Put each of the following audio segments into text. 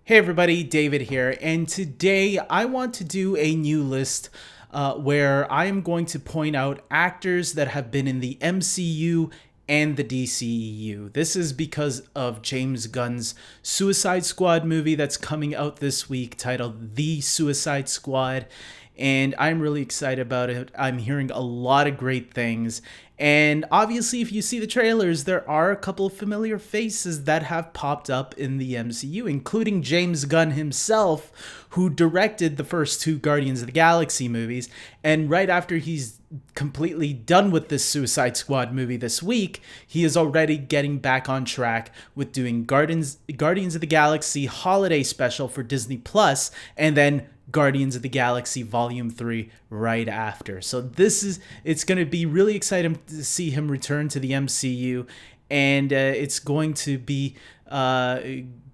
Hey everybody, David here, and today I want to do a new list where I am going to point out actors that have been in the MCU and the DCEU. This is because of James Gunn's Suicide Squad movie that's coming out this week titled The Suicide Squad, and I'm really excited about it. I'm hearing a lot of great things. And obviously, if you see the trailers, there are a couple of familiar faces that have popped up in the MCU, including James Gunn himself, who directed the first two Guardians of the Galaxy movies. And right after he's completely done with this Suicide Squad movie this week, he is already getting back on track with doing Guardians of the Galaxy holiday special for Disney Plus, and then Guardians of the Galaxy Volume 3 right after. So it's going to be really exciting to see him return to the MCU, and it's going to be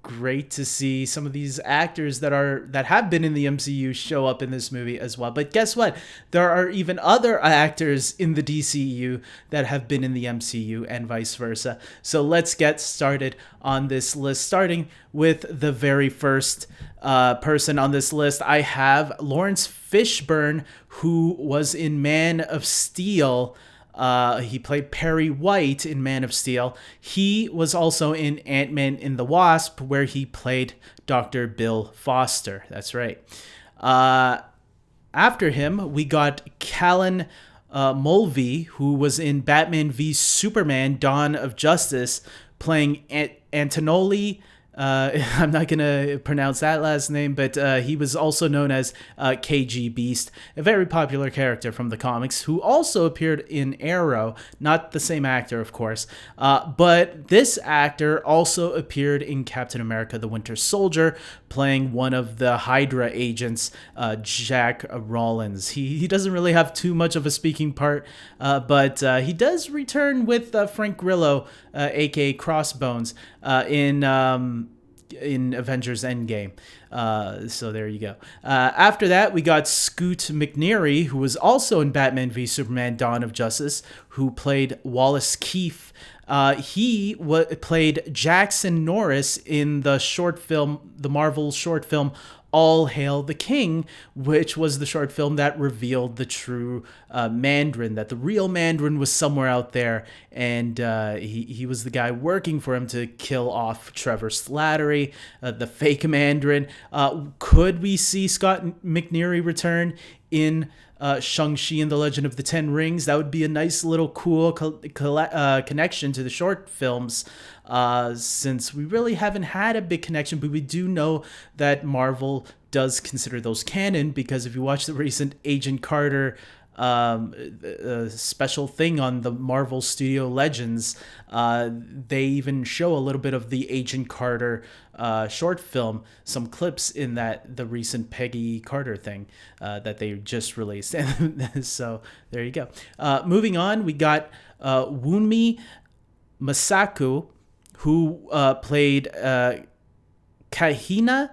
great to see some of these actors that have been in the MCU show up in this movie as well. But guess what? There are even other actors in the DCEU that have been in the MCU and vice versa. So let's get started on this list, starting with the very first person on this list. I have Lawrence Fishburne, who was in Man of Steel. He played Perry White in Man of Steel. He was also in Ant-Man and the Wasp, where he played Dr. Bill Foster. That's right. After him, we got Callan Mulvey, who was in Batman v Superman: Dawn of Justice, playing Antonelli. I'm not going to pronounce that last name, but he was also known as KG Beast, a very popular character from the comics who also appeared in Arrow. Not the same actor, of course, but this actor also appeared in Captain America: The Winter Soldier, playing one of the Hydra agents, Jack Rollins. He doesn't really have too much of a speaking part, but he does return with Frank Grillo, aka Crossbones, in Avengers Endgame. So there you go. After that, we got Scoot McNairy, who was also in Batman v Superman: Dawn of Justice, who played Wallace Keefe. He played Jackson Norris in the Marvel short film All Hail the King, which was the short film that revealed the true Mandarin, that the real Mandarin was somewhere out there, and he was the guy working for him to kill off Trevor Slattery, the fake Mandarin. Could we see Scott McNairy return in Shang-Chi and the Legend of the Ten Rings? That would be a nice little cool connection to the short films, since we really haven't had a big connection, but we do know that Marvel does consider those canon, because if you watch the recent Agent Carter special thing on the Marvel Studio Legends, they even show a little bit of the Agent Carter short film, some clips in the recent Peggy Carter thing that they just released. So there you go. Moving on, we got Wunmi Masaku, who played Kahina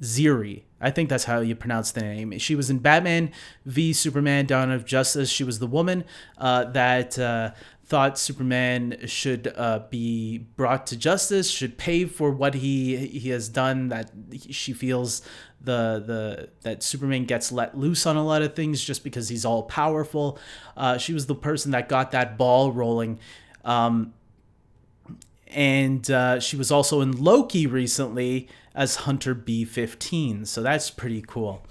Ziri. I think that's how you pronounce the name. She was in Batman v Superman: Dawn of Justice. She was the woman that thought Superman should be brought to justice, should pay for what he has done, that she feels that Superman gets let loose on a lot of things just because he's all powerful. She was the person that got that ball rolling. And she was also in Loki recently as Hunter B-15, so that's pretty cool.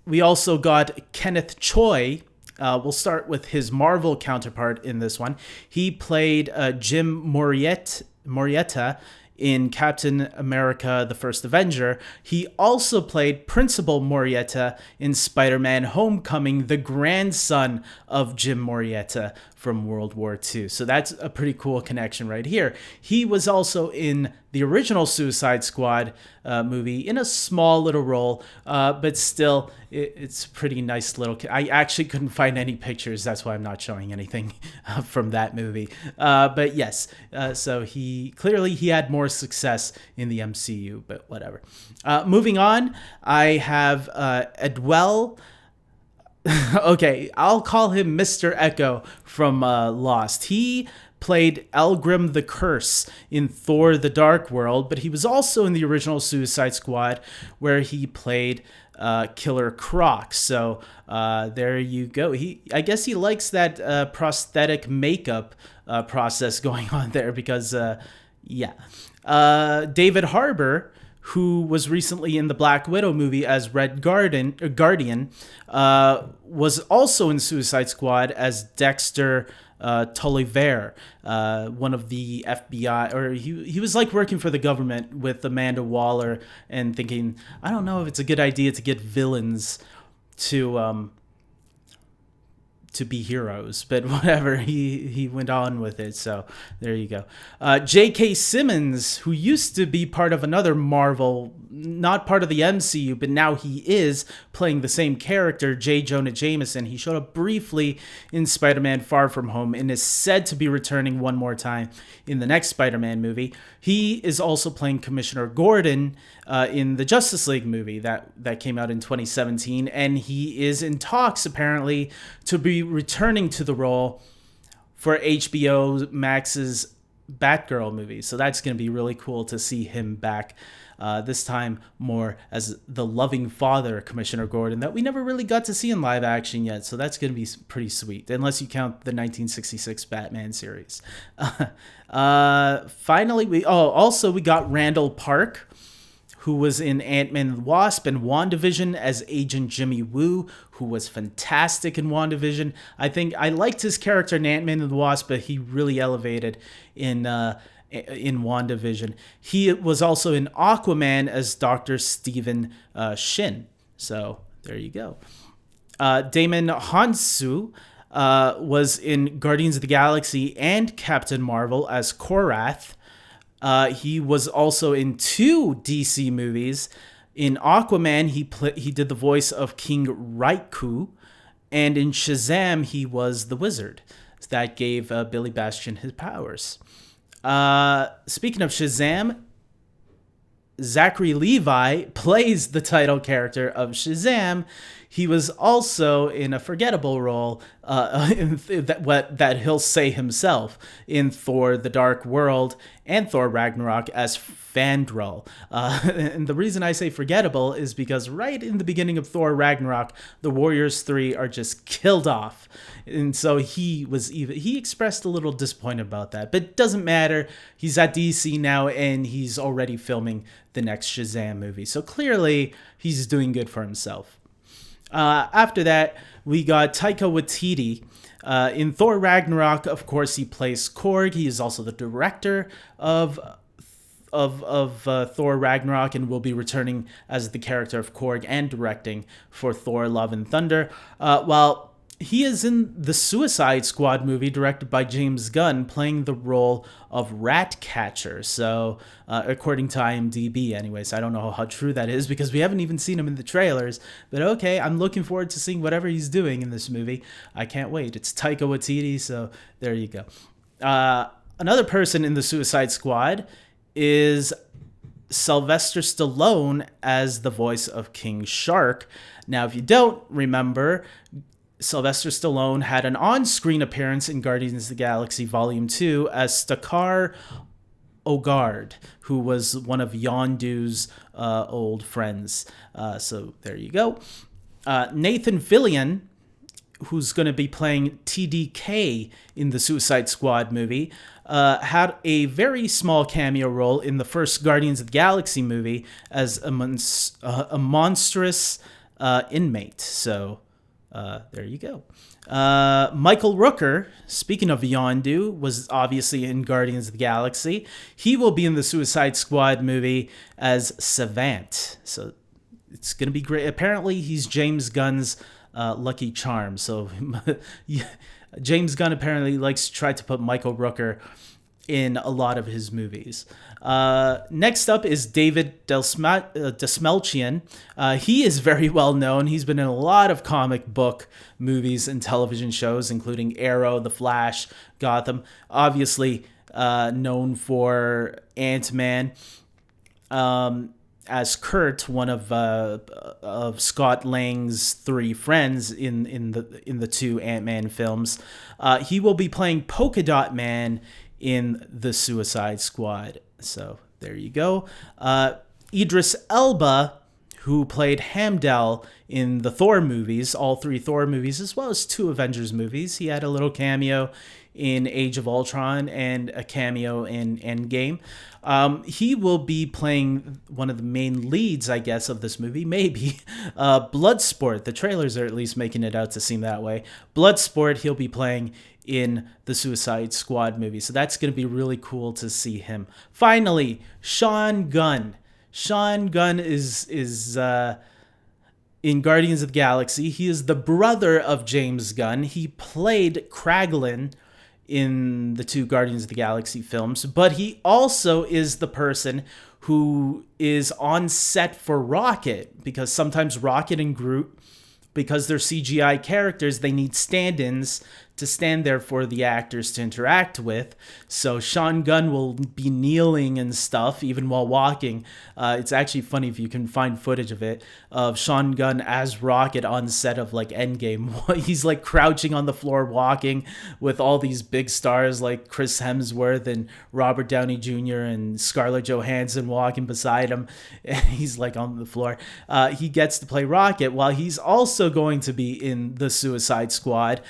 We also got Kenneth Choi. We'll start with his Marvel counterpart in this one. He played Jim Morietta in Captain America: The First Avenger. He also played Principal Morietta in Spider-Man: Homecoming, the grandson of Jim Morietta from World War II. So that's a pretty cool connection right here. He was also in the original Suicide Squad movie in a small little role, but still, it's a pretty nice little... I actually couldn't find any pictures. That's why I'm not showing anything from that movie. But yes, so he had more success in the MCU, but whatever. Moving on, I have Edwell Okay, I'll call him Mr. Echo from Lost. He played Elgrim the Curse in Thor the Dark World, but he was also in the original Suicide Squad where he played Killer Croc. So there you go. I guess he likes that prosthetic makeup process going on there because, yeah. David Harbour, who was recently in the Black Widow movie as Red Guardian, was also in Suicide Squad as Dexter Tolliver, one of the FBI, or he was like working for the government with Amanda Waller and thinking, I don't know if it's a good idea to get villains to be heroes, but whatever, he went on with it. So there you go. J.K. Simmons, who used to be part of another Marvel, not part of the MCU, but now he is playing the same character, J. Jonah Jameson. He showed up briefly in Spider-Man Far From Home and is said to be returning one more time in the next Spider-Man movie. He is also playing Commissioner Gordon in the Justice League movie that came out in 2017, and he is in talks apparently to be returning to the role for HBO Max's Batgirl movie. So that's going to be really cool to see him back, this time more as the loving father Commissioner Gordon that we never really got to see in live action yet. So that's going to be pretty sweet, unless you count the 1966 Batman series. Finally, we got Randall Park, who was in Ant-Man and the Wasp and WandaVision as Agent Jimmy Woo, who was fantastic in WandaVision. I think I liked his character in Ant-Man and the Wasp, but he really elevated in WandaVision. He was also in Aquaman as Dr. Stephen Shin. So there you go. Damon Hansu was in Guardians of the Galaxy and Captain Marvel as Korath. He was also in 2 DC movies. In Aquaman, he did the voice of King Raikou, and in Shazam, he was the Wizard. That gave Billy Bastion his powers. Speaking of Shazam, Zachary Levi plays the title character of Shazam. He was also in a forgettable role that he'll say himself in Thor the Dark World and Thor Ragnarok as Fandral. And the reason I say forgettable is because right in the beginning of Thor Ragnarok, the Warriors 3 are just killed off. And so he expressed a little disappointment about that. But it doesn't matter. He's at DC now and he's already filming the next Shazam movie. So clearly he's doing good for himself. After that, we got Taika Watidi. In Thor Ragnarok, of course, he plays Korg. He is also the director of Thor Ragnarok and will be returning as the character of Korg and directing for Thor Love and Thunder. While he is in the Suicide Squad movie directed by James Gunn, playing the role of Ratcatcher. So, according to IMDb, anyways, I don't know how true that is because we haven't even seen him in the trailers. But okay, I'm looking forward to seeing whatever he's doing in this movie. I can't wait. It's Taika Waititi, so there you go. Another person in the Suicide Squad is Sylvester Stallone as the voice of King Shark. Now, if you don't remember, Sylvester Stallone had an on-screen appearance in Guardians of the Galaxy Volume 2 as Stakar Ogard, who was one of Yondu's old friends. So there you go. Nathan Fillion, who's going to be playing TDK in the Suicide Squad movie, had a very small cameo role in the first Guardians of the Galaxy movie as a monstrous inmate. So there you go. Michael Rooker, speaking of Yondu, was obviously in Guardians of the Galaxy. He will be in the Suicide Squad movie as Savant. So it's going to be great. Apparently, he's James Gunn's Lucky Charm. So James Gunn apparently likes to try to put Michael Rooker in a lot of his movies. Next up is David Dastmalchian. He is very well known. He's been in a lot of comic book movies and television shows, including Arrow, The Flash, Gotham. Obviously known for Ant-Man. as Kurt, one of Scott Lang's three friends in the two Ant-Man films. He will be playing Polka Dot Man in the Suicide Squad. So there you go. Idris Elba, who played Hamdall in the Thor movies, all three Thor movies, as well as two Avengers movies. He had a little cameo in Age of Ultron and a cameo in Endgame. He will be playing one of the main leads, I guess, of this movie, maybe. Bloodsport. The trailers are at least making it out to seem that way. Bloodsport, he'll be playing in the Suicide Squad movie. So that's going to be really cool to see him. Finally, Sean Gunn. Sean Gunn is in Guardians of the Galaxy. He is the brother of James Gunn. He played Kraglin in the two Guardians of the Galaxy films, but he also is the person who is on set for Rocket, because sometimes Rocket and Groot, because they're CGI characters, they need stand-ins to stand there for the actors to interact with. So Sean Gunn will be kneeling and stuff even while walking. It's actually funny if you can find footage of it, of Sean Gunn as Rocket on set of like Endgame. He's like crouching on the floor walking with all these big stars like Chris Hemsworth and Robert Downey Jr. and Scarlett Johansson walking beside him. And he's like on the floor. He gets to play Rocket while he's also going to be in the Suicide Squad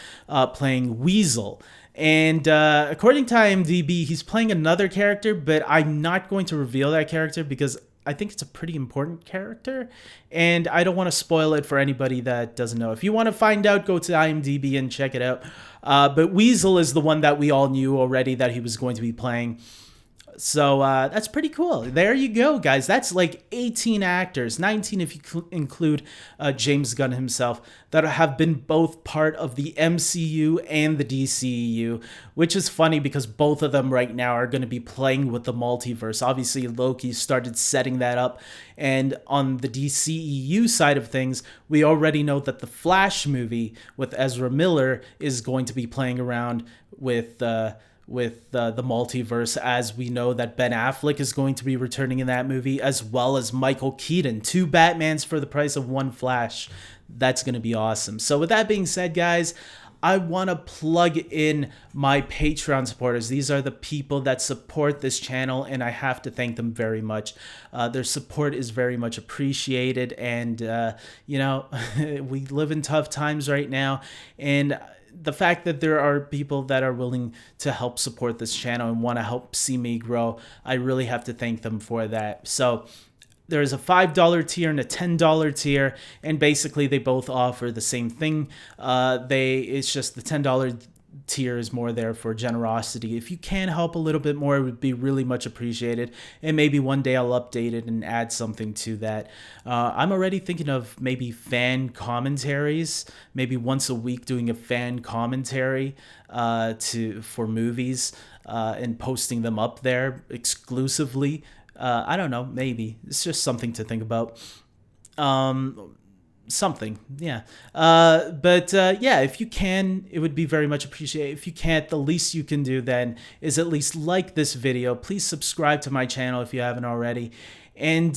playing Weasel. And according to IMDb, he's playing another character, but I'm not going to reveal that character because I think it's a pretty important character, and I don't want to spoil it for anybody that doesn't know. If you want to find out, go to IMDb and check it out. But Weasel is the one that we all knew already that he was going to be playing. So that's pretty cool. There you go, guys. That's like 18 actors, 19 if you include James Gunn himself, that have been both part of the MCU and the DCEU, which is funny because both of them right now are going to be playing with the multiverse. Obviously, Loki started setting that up. And on the DCEU side of things, we already know that the Flash movie with Ezra Miller is going to be playing around with the multiverse, as we know that Ben Affleck is going to be returning in that movie, as well as Michael Keaton. 2 Batmans for the price of 1 Flash. That's going to be awesome. So with that being said, guys, I want to plug in my Patreon supporters. These are the people that support this channel, and I have to thank them very much. Their support is very much appreciated, and we live in tough times right now, and the fact that there are people that are willing to help support this channel and want to help see me grow, I really have to thank them for that. So there's a $5 tier and a $10 tier, and basically they both offer the same thing. It's just the $10 tier is more there for generosity. If you can help a little bit more, it would be really much appreciated, and maybe one day I'll update it and add something to that. I'm already thinking of maybe fan commentaries, maybe once a week doing a fan commentary for movies and posting them up there exclusively. I don't know, maybe it's just something to think about. Something, yeah. If you can, it would be very much appreciated. If you can't, the least you can do then is at least like this video. Please subscribe to my channel if you haven't already, and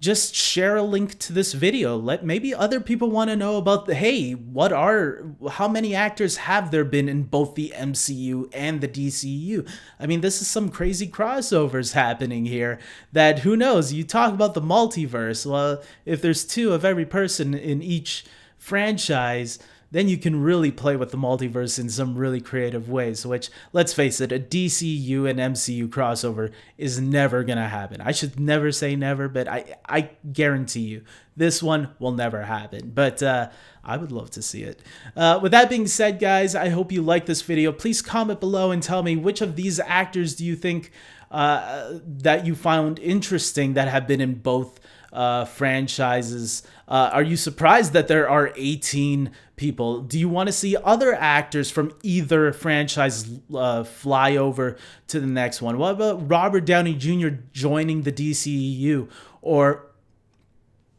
just share a link to this video. Maybe other people want to know about how many actors have there been in both the MCU and the DCEU? I mean, this is some crazy crossovers happening here that, who knows, you talk about the multiverse. Well, if there's 2 of every person in each franchise, then you can really play with the multiverse in some really creative ways, which, let's face it, a DCU and MCU crossover is never going to happen. I should never say never, but I guarantee you this one will never happen. But I would love to see it. With that being said, guys, I hope you like this video. Please comment below and tell me which of these actors do you think that you found interesting that have been in both franchises. Are you surprised that there are 18 people? Do you want to see other actors from either franchise fly over to the next one? What about Robert Downey Jr. joining the DCEU? Or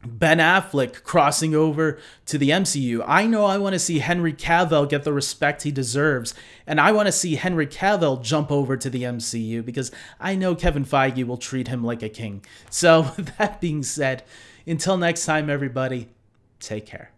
Ben Affleck crossing over to the MCU. I know I want to see Henry Cavill get the respect he deserves, and I want to see Henry Cavill jump over to the MCU because I know Kevin Feige will treat him like a king. So, that being said, until next time, everybody, take care.